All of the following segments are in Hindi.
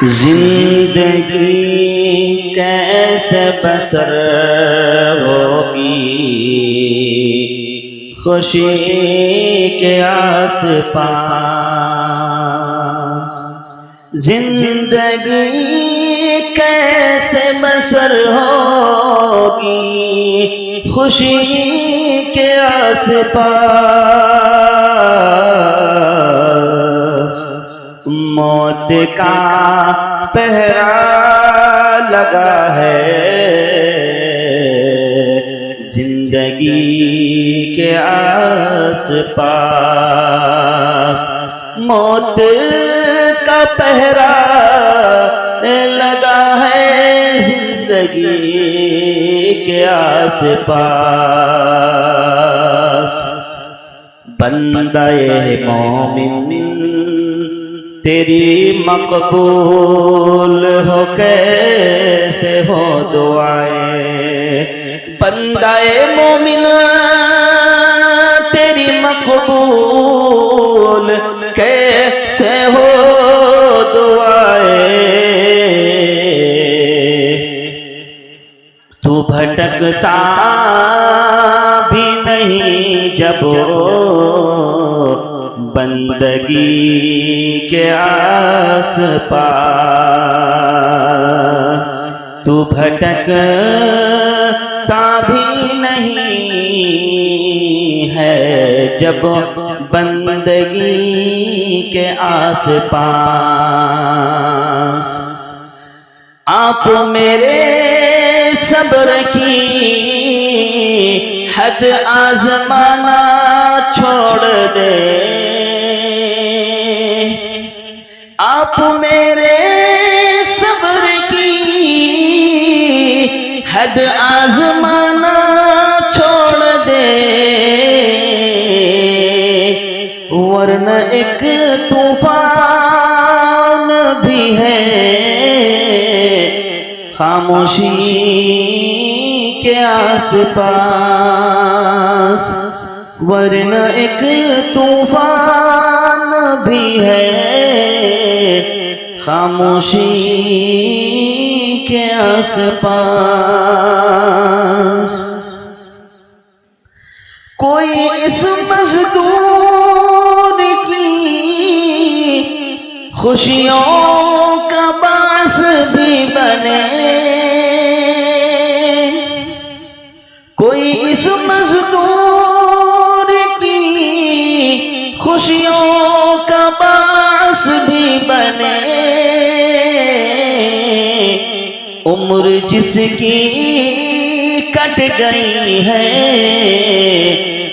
जिंदगी कैसे बसर होगी खुशी के आस-पास। जिंदगी कैसे बसर होगी खुशी के आस-पास। मौत का पहरा लगा है जिंदगी के आस-पास। मौत का पहरा लगा है जिंदगी के आस-पास। बंदाए मोमिन तेरी मकबूल हो कैसे हो दुआएं। बंदाए मोमिन तेरी मकबूल कैसे हो दुआएं। तू भटकता भी नहीं जब बंदगी के आस-पास। तू भटकता भी नहीं है जब बंदगी के आस-पास। आप मेरे सब्र की हद आज़माना छोड़ दे। आप मेरे सब्र की हद आज़माना छोड़ दे, वरना एक तूफान भी है खामोशी के आस-पास। वरना एक तूफान भी है खामोशी के आस-पास। कोई इस मजदूर की खुशियों का बास भी बने। कोई इस मजदूर की खुशियों का बास भी बने। उम्र जिसकी कट गई है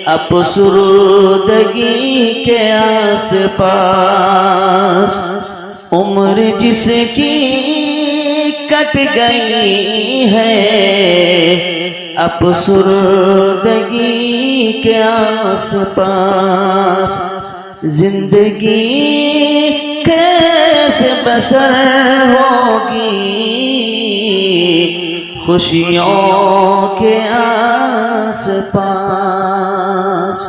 अब सुरुदगी के आस-पास। उम्र जिसकी कट गई है अब सुरुदगी के आस-पास। जिंदगी कैसे बसर होगी खुशियों के आस-पास।